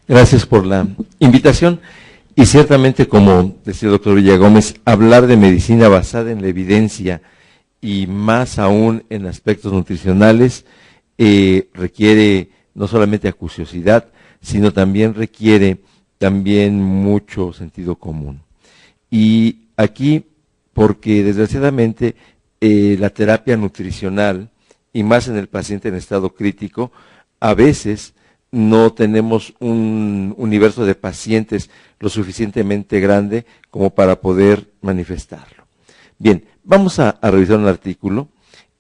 Gracias por la invitación. Y ciertamente, como decía el doctor Villagómez, hablar de medicina basada en la evidencia y más aún en aspectos nutricionales requiere no solamente acuciosidad, sino también requiere también mucho sentido común. Y aquí, porque desgraciadamente la terapia nutricional, y más en el paciente en estado crítico, a veces no tenemos un universo de pacientes lo suficientemente grande como para poder manifestarlo. Bien, vamos a revisar un artículo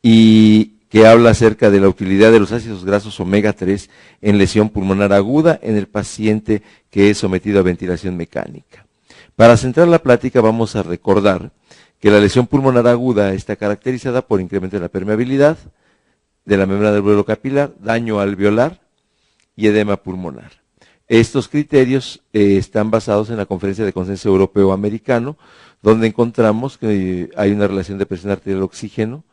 y que habla acerca de la utilidad de los ácidos grasos omega 3 en lesión pulmonar aguda en el paciente que es sometido a ventilación mecánica. Para centrar la plática vamos a recordar que la lesión pulmonar aguda está caracterizada por incremento de la permeabilidad de la membrana del alveolo capilar, daño alveolar y edema pulmonar. Estos criterios están basados en la Conferencia de Consenso Europeo-Americano, donde encontramos que hay una relación de presión arterial oxígeno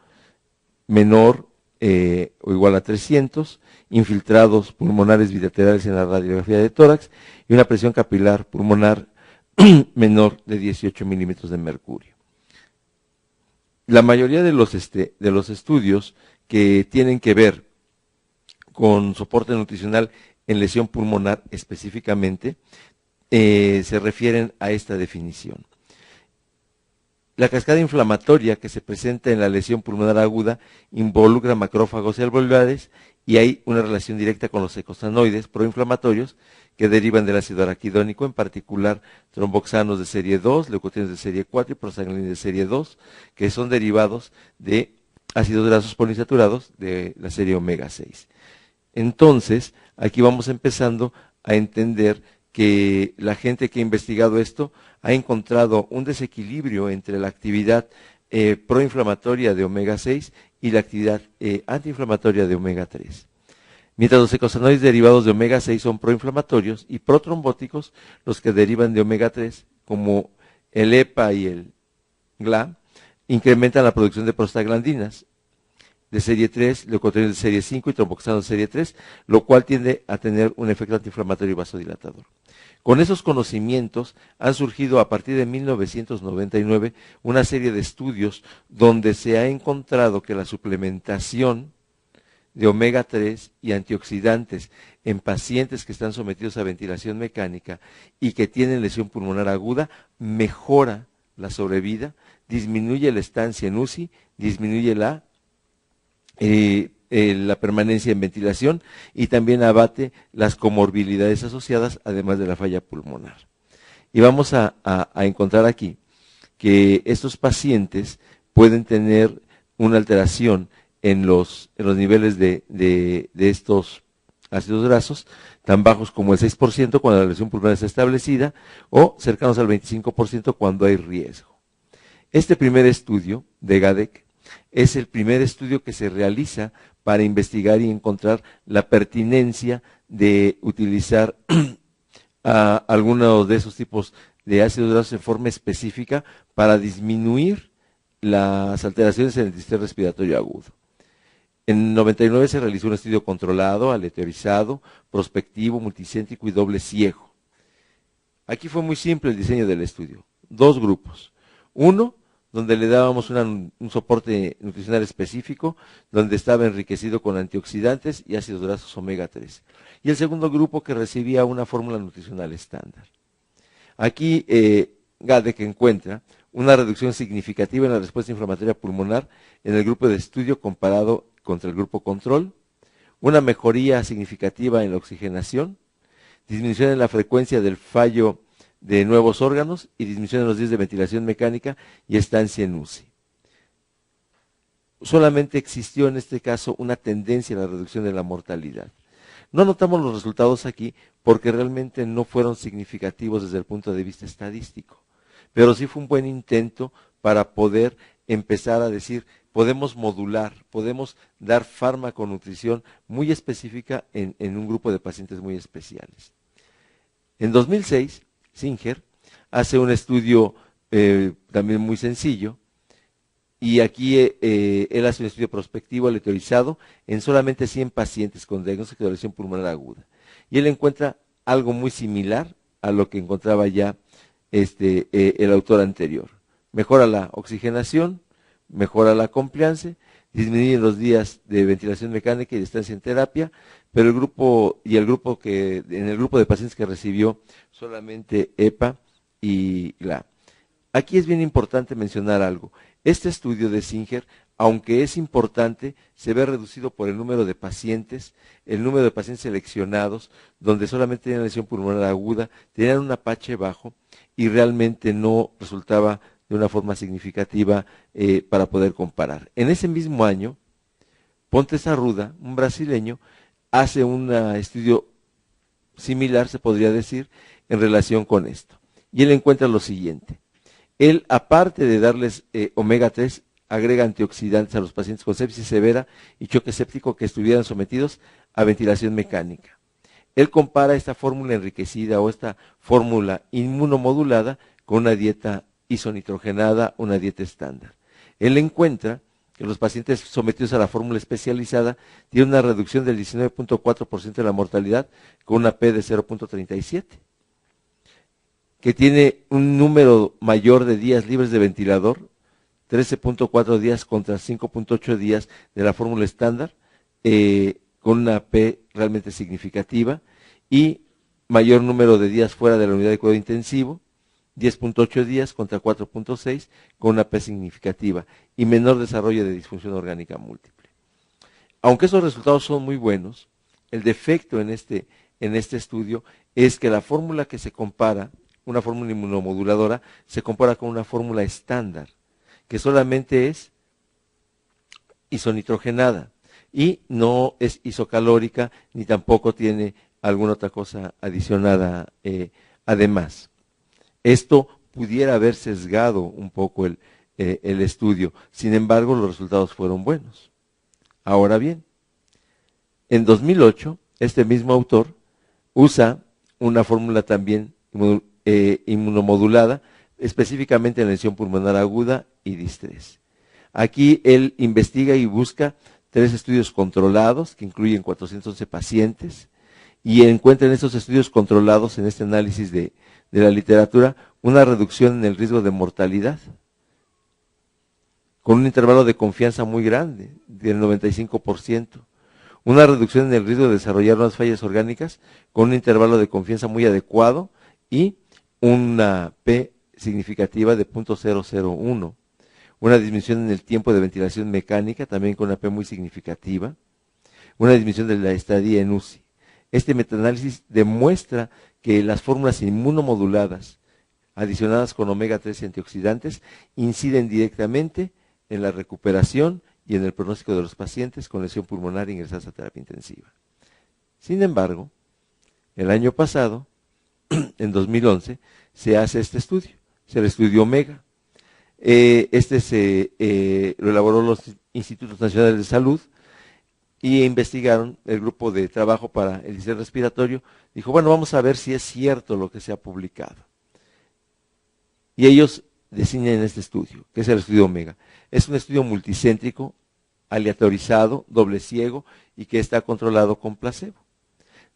menor o igual a 300, infiltrados pulmonares bilaterales en la radiografía de tórax y una presión capilar pulmonar menor de 18 milímetros de mercurio. La mayoría de los estudios que tienen que ver con soporte nutricional en lesión pulmonar específicamente, se refieren a esta definición. La cascada inflamatoria que se presenta en la lesión pulmonar aguda involucra macrófagos y alveolares y hay una relación directa con los eicosanoides proinflamatorios que derivan del ácido araquidónico, en particular tromboxanos de serie 2, leucotrienos de serie 4 y prostaglinas de serie 2, que son derivados de ácidos grasos poliinsaturados de la serie omega 6. Entonces, aquí vamos empezando a entender que la gente que ha investigado esto ha encontrado un desequilibrio entre la actividad proinflamatoria de omega 6 y la actividad antiinflamatoria de omega 3. Mientras los eicosanoides derivados de omega 6 son proinflamatorios y protrombóticos, los que derivan de omega 3, como el EPA y el GLA, incrementan la producción de prostaglandinas de serie 3, leucotrienos de serie 5 y tromboxanos de serie 3, lo cual tiende a tener un efecto antiinflamatorio y vasodilatador. Con esos conocimientos han surgido a partir de 1999 una serie de estudios donde se ha encontrado que la suplementación de omega 3 y antioxidantes en pacientes que están sometidos a ventilación mecánica y que tienen lesión pulmonar aguda mejora la sobrevida, disminuye la estancia en UCI, disminuye la permanencia en ventilación y también abate las comorbilidades asociadas, además de la falla pulmonar. Y vamos a encontrar aquí que estos pacientes pueden tener una alteración en los niveles de estos ácidos grasos, tan bajos como el 6% cuando la lesión pulmonar está establecida, o cercanos al 25% cuando hay riesgo. Este primer estudio de GADEC es el primer estudio que se realiza para investigar y encontrar la pertinencia de utilizar algunos de esos tipos de ácidos grasos en forma específica para disminuir las alteraciones en el sistema respiratorio agudo. En 99 se realizó un estudio controlado, aleatorizado, prospectivo, multicéntrico y doble ciego. Aquí fue muy simple el diseño del estudio. Dos grupos. Uno, donde le dábamos un soporte nutricional específico, donde estaba enriquecido con antioxidantes y ácidos grasos omega 3. Y el segundo grupo que recibía una fórmula nutricional estándar. Aquí GADEC encuentra una reducción significativa en la respuesta inflamatoria pulmonar en el grupo de estudio comparado contra el grupo control, una mejoría significativa en la oxigenación, disminución en la frecuencia del fallo de nuevos órganos y disminución en los días de ventilación mecánica y estancia en UCI. Solamente existió en este caso una tendencia a la reducción de la mortalidad. No notamos los resultados aquí porque realmente no fueron significativos desde el punto de vista estadístico, pero sí fue un buen intento para poder empezar a decir, podemos modular, podemos dar farmaconutrición muy específica en un grupo de pacientes muy especiales. En 2006, Singer hace un estudio también muy sencillo, y aquí él hace un estudio prospectivo aleatorizado en solamente 100 pacientes con diagnóstico de lesión pulmonar aguda. Y él encuentra algo muy similar a lo que encontraba ya el autor anterior. Mejora la oxigenación, mejora la compliance, disminuye los días de ventilación mecánica y de estancia en terapia, pero en el grupo de pacientes que recibió solamente EPA y GLA. Aquí es bien importante mencionar algo. Este estudio de Singer, aunque es importante, se ve reducido por el número de pacientes seleccionados, donde solamente tenían lesión pulmonar aguda, tenían un Apache bajo y realmente no resultaba de una forma significativa para poder comparar. En ese mismo año, Pontes Arruda, un brasileño, hace un estudio similar, se podría decir, en relación con esto. Y él encuentra lo siguiente. Él, aparte de darles omega 3, agrega antioxidantes a los pacientes con sepsis severa y choque séptico que estuvieran sometidos a ventilación mecánica. Él compara esta fórmula enriquecida o esta fórmula inmunomodulada con una dieta isonitrogenada, una dieta estándar. Él encuentra que los pacientes sometidos a la fórmula especializada tienen una reducción del 19.4% de la mortalidad con una P de 0.37, que tiene un número mayor de días libres de ventilador, 13.4 días contra 5.8 días de la fórmula estándar, con una P realmente significativa, y mayor número de días fuera de la unidad de cuidado intensivo, 10.8 días contra 4.6, con una P significativa, y menor desarrollo de disfunción orgánica múltiple. Aunque esos resultados son muy buenos, el defecto en este estudio es que la fórmula que se compara, una fórmula inmunomoduladora, se compara con una fórmula estándar, que solamente es isonitrogenada y no es isocalórica ni tampoco tiene alguna otra cosa adicionada además. Esto pudiera haber sesgado un poco el estudio, sin embargo los resultados fueron buenos. Ahora bien, en 2008 este mismo autor usa una fórmula también inmunomodulada, específicamente en lesión pulmonar aguda y distrés. Aquí él investiga y busca 3 estudios controlados que incluyen 411 pacientes y encuentra en estos estudios controlados, en este análisis de la literatura, una reducción en el riesgo de mortalidad con un intervalo de confianza muy grande, del 95%. Una reducción en el riesgo de desarrollar unas fallas orgánicas con un intervalo de confianza muy adecuado y una P significativa de 0.001. Una disminución en el tiempo de ventilación mecánica, también con una P muy significativa. Una disminución de la estadía en UCI. Este metaanálisis demuestra que las fórmulas inmunomoduladas, adicionadas con omega 3 y antioxidantes, inciden directamente en la recuperación y en el pronóstico de los pacientes con lesión pulmonar ingresados a terapia intensiva. Sin embargo, el año pasado, en 2011, se hace este estudio, es el estudio Omega. Lo elaboró los Institutos Nacionales de Salud y investigaron el grupo de trabajo para el diseño respiratorio. Dijo, bueno, vamos a ver si es cierto lo que se ha publicado. Y ellos diseñan este estudio, que es el estudio Omega. Es un estudio multicéntrico, aleatorizado, doble ciego y que está controlado con placebo.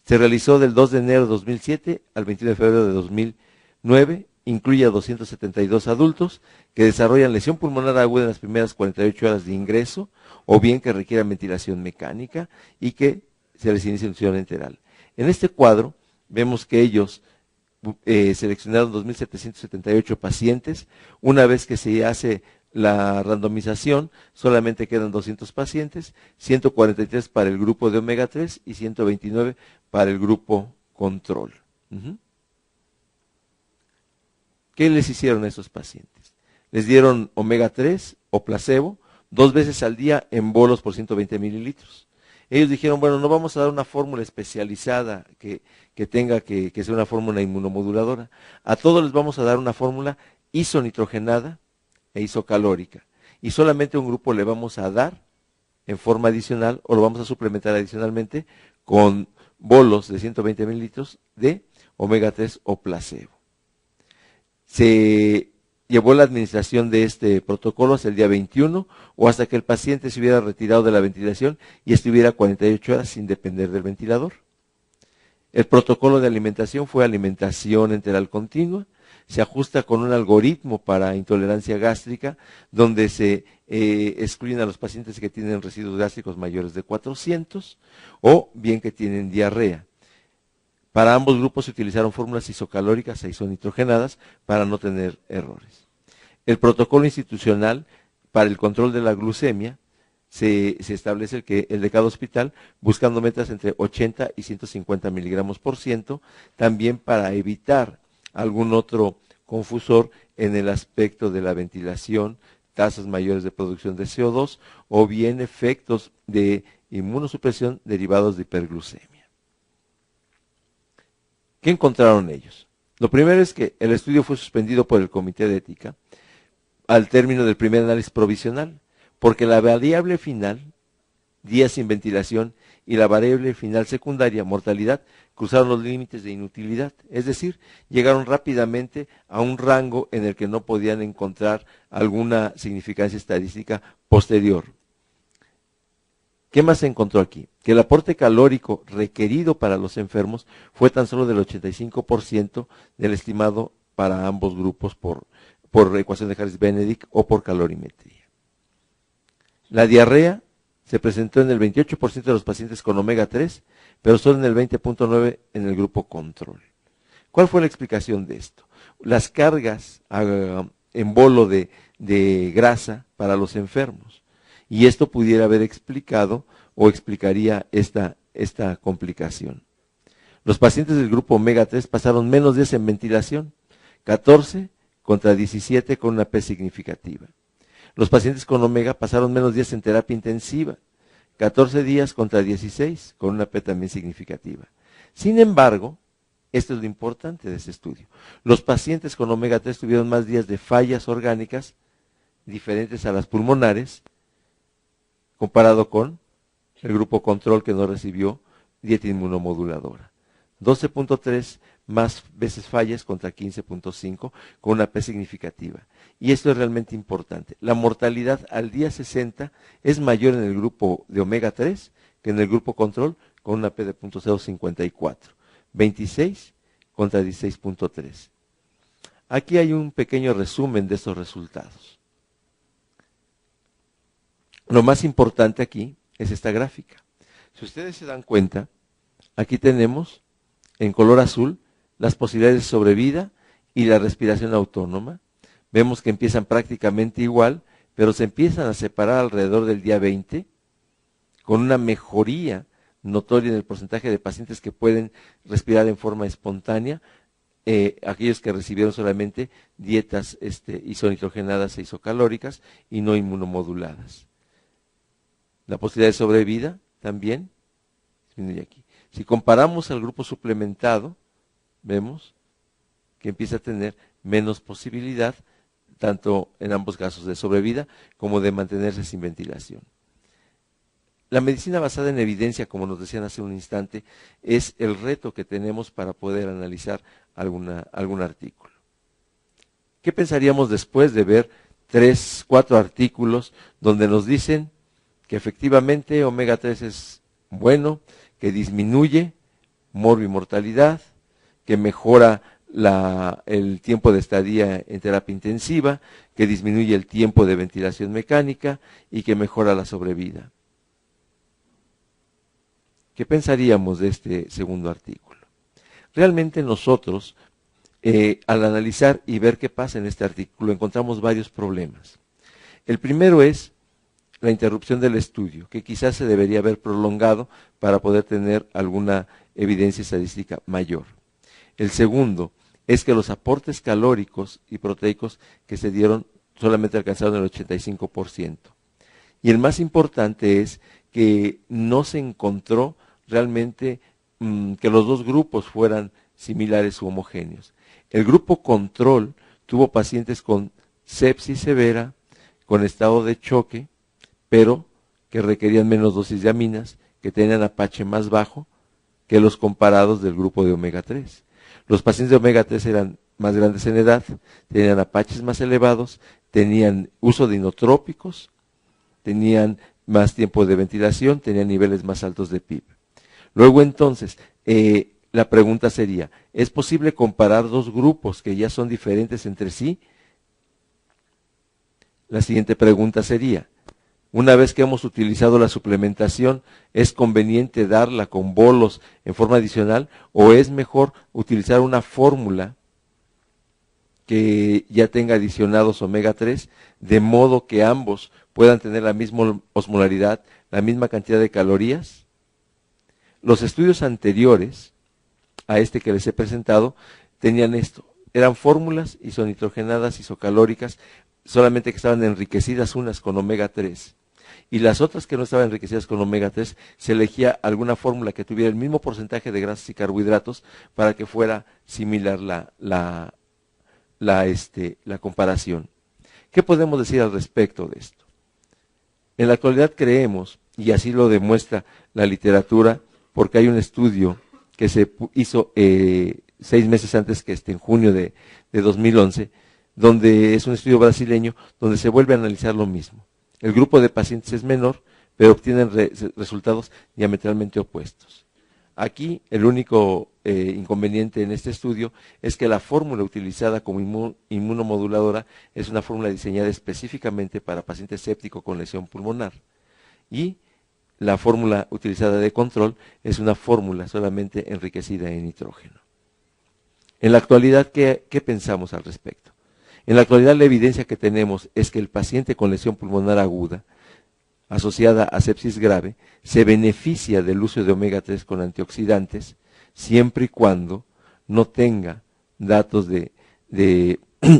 Se realizó del 2 de enero de 2007 al 21 de febrero de 2009, incluye a 272 adultos que desarrollan lesión pulmonar aguda en las primeras 48 horas de ingreso o bien que requieran ventilación mecánica y que se les inicie infusión enteral. En este cuadro vemos que ellos seleccionaron 2.778 pacientes. Una vez que se hace la randomización, solamente quedan 200 pacientes, 143 para el grupo de omega 3 y 129 para el grupo control. ¿Qué les hicieron a esos pacientes? Les dieron omega 3 o placebo 2 veces al día en bolos por 120 mililitros. Ellos dijeron, bueno, no vamos a dar una fórmula especializada que tenga que ser una fórmula inmunomoduladora. A todos les vamos a dar una fórmula isonitrogenada e isocalórica. Y solamente a un grupo le vamos a dar en forma adicional o lo vamos a suplementar adicionalmente con bolos de 120 mililitros de omega 3 o placebo. Se llevó la administración de este protocolo hasta el día 21 o hasta que el paciente se hubiera retirado de la ventilación y estuviera 48 horas sin depender del ventilador. El protocolo de alimentación fue alimentación enteral continua, se ajusta con un algoritmo para intolerancia gástrica, donde se excluyen a los pacientes que tienen residuos gástricos mayores de 400 o bien que tienen diarrea. Para ambos grupos se utilizaron fórmulas isocalóricas e isonitrogenadas para no tener errores. El protocolo institucional para el control de la glucemia se establece el de cada hospital, buscando metas entre 80 y 150 miligramos por ciento, también para evitar algún otro confusor en el aspecto de la ventilación, tasas mayores de producción de CO2 o bien efectos de inmunosupresión derivados de hiperglucemia. ¿Qué encontraron ellos? Lo primero es que el estudio fue suspendido por el Comité de Ética al término del primer análisis provisional, porque la variable final, días sin ventilación, y la variable final secundaria, mortalidad, cruzaron los límites de inutilidad, es decir, llegaron rápidamente a un rango en el que no podían encontrar alguna significancia estadística posterior. ¿Qué más se encontró aquí? Que el aporte calórico requerido para los enfermos fue tan solo del 85% del estimado para ambos grupos por ecuación de Harris-Benedict o por calorimetría. La diarrea se presentó en el 28% de los pacientes con omega 3, pero solo en el 20.9% en el grupo control. ¿Cuál fue la explicación de esto? Las cargas en bolo de grasa para los enfermos. Y esto pudiera haber explicado o explicaría esta complicación. Los pacientes del grupo omega 3 pasaron menos días en ventilación, 14 contra 17 con una P significativa. Los pacientes con omega pasaron menos días en terapia intensiva, 14 días contra 16, con una P también significativa. Sin embargo, esto es lo importante de este estudio, los pacientes con omega 3 tuvieron más días de fallas orgánicas diferentes a las pulmonares, comparado con el grupo control que no recibió dieta inmunomoduladora. 12.3 más veces fallas contra 15.5 con una P significativa. Y esto es realmente importante. La mortalidad al día 60 es mayor en el grupo de omega 3 que en el grupo control con una P de 0.054. 26 contra 16.3. Aquí hay un pequeño resumen de estos resultados. Lo más importante aquí es esta gráfica. Si ustedes se dan cuenta, aquí tenemos en color azul las posibilidades de sobrevida y la respiración autónoma. Vemos que empiezan prácticamente igual, pero se empiezan a separar alrededor del día 20, con una mejoría notoria en el porcentaje de pacientes que pueden respirar en forma espontánea, aquellos que recibieron solamente dietas isonitrogenadas e isocalóricas y no inmunomoduladas. La posibilidad de sobrevida también disminuye aquí. Si comparamos al grupo suplementado, vemos que empieza a tener menos posibilidad, tanto en ambos casos de sobrevida como de mantenerse sin ventilación. La medicina basada en evidencia, como nos decían hace un instante, es el reto que tenemos para poder analizar algún artículo. ¿Qué pensaríamos después de ver 3, 4 artículos donde nos dicen que efectivamente omega 3 es bueno, que disminuye morbimortalidad, que mejora el tiempo de estadía en terapia intensiva, que disminuye el tiempo de ventilación mecánica y que mejora la sobrevida? ¿Qué pensaríamos de este segundo artículo? Realmente nosotros, al analizar y ver qué pasa en este artículo, encontramos varios problemas. El primero es la interrupción del estudio, que quizás se debería haber prolongado para poder tener alguna evidencia estadística mayor. El segundo es que los aportes calóricos y proteicos que se dieron solamente alcanzaron el 85%. Y el más importante es que no se encontró realmente que los dos grupos fueran similares u homogéneos. El grupo control tuvo pacientes con sepsis severa, con estado de choque, pero que requerían menos dosis de aminas, que tenían APH más bajo que los comparados del grupo de omega 3. Los pacientes de omega 3 eran más grandes en edad, tenían APHs más elevados, tenían uso de inotrópicos, tenían más tiempo de ventilación, tenían niveles más altos de PIB. Luego entonces, la pregunta sería, ¿es posible comparar dos grupos que ya son diferentes entre sí? La siguiente pregunta sería, una vez que hemos utilizado la suplementación, ¿es conveniente darla con bolos en forma adicional o es mejor utilizar una fórmula que ya tenga adicionados omega 3, de modo que ambos puedan tener la misma osmolaridad, la misma cantidad de calorías? Los estudios anteriores a este que les he presentado tenían esto, eran fórmulas isonitrogenadas, isocalóricas, solamente que estaban enriquecidas unas con omega 3. Y las otras que no estaban enriquecidas con omega 3, se elegía alguna fórmula que tuviera el mismo porcentaje de grasas y carbohidratos para que fuera similar la comparación. ¿Qué podemos decir al respecto de esto? En la actualidad creemos, y así lo demuestra la literatura, porque hay un estudio que se hizo 6 meses antes que en junio de 2011, donde es un estudio brasileño, donde se vuelve a analizar lo mismo. El grupo de pacientes es menor, pero obtienen resultados diametralmente opuestos. Aquí el único inconveniente en este estudio es que la fórmula utilizada como inmunomoduladora es una fórmula diseñada específicamente para pacientes sépticos con lesión pulmonar. Y la fórmula utilizada de control es una fórmula solamente enriquecida en nitrógeno. En la actualidad, ¿qué pensamos al respecto? En la actualidad la evidencia que tenemos es que el paciente con lesión pulmonar aguda, asociada a sepsis grave, se beneficia del uso de omega 3 con antioxidantes, siempre y cuando no tenga datos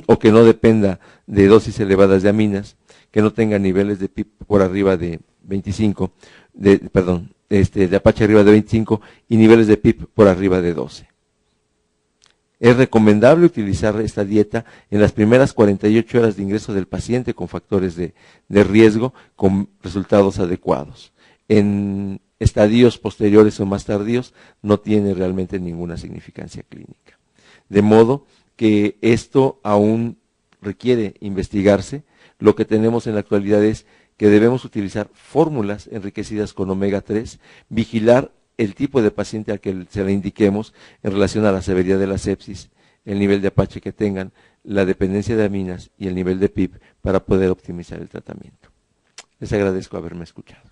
o que no dependa de dosis elevadas de aminas, que no tenga niveles de PIB por arriba de 25, de APACHE arriba de 25 y niveles de PIB por arriba de 12. Es recomendable utilizar esta dieta en las primeras 48 horas de ingreso del paciente con factores de riesgo con resultados adecuados. En estadios posteriores o más tardíos no tiene realmente ninguna significancia clínica. De modo que esto aún requiere investigarse. Lo que tenemos en la actualidad es que debemos utilizar fórmulas enriquecidas con omega 3, vigilar el tipo de paciente al que se le indiquemos en relación a la severidad de la sepsis, el nivel de APACHE que tengan, la dependencia de aminas y el nivel de PIB para poder optimizar el tratamiento. Les agradezco haberme escuchado.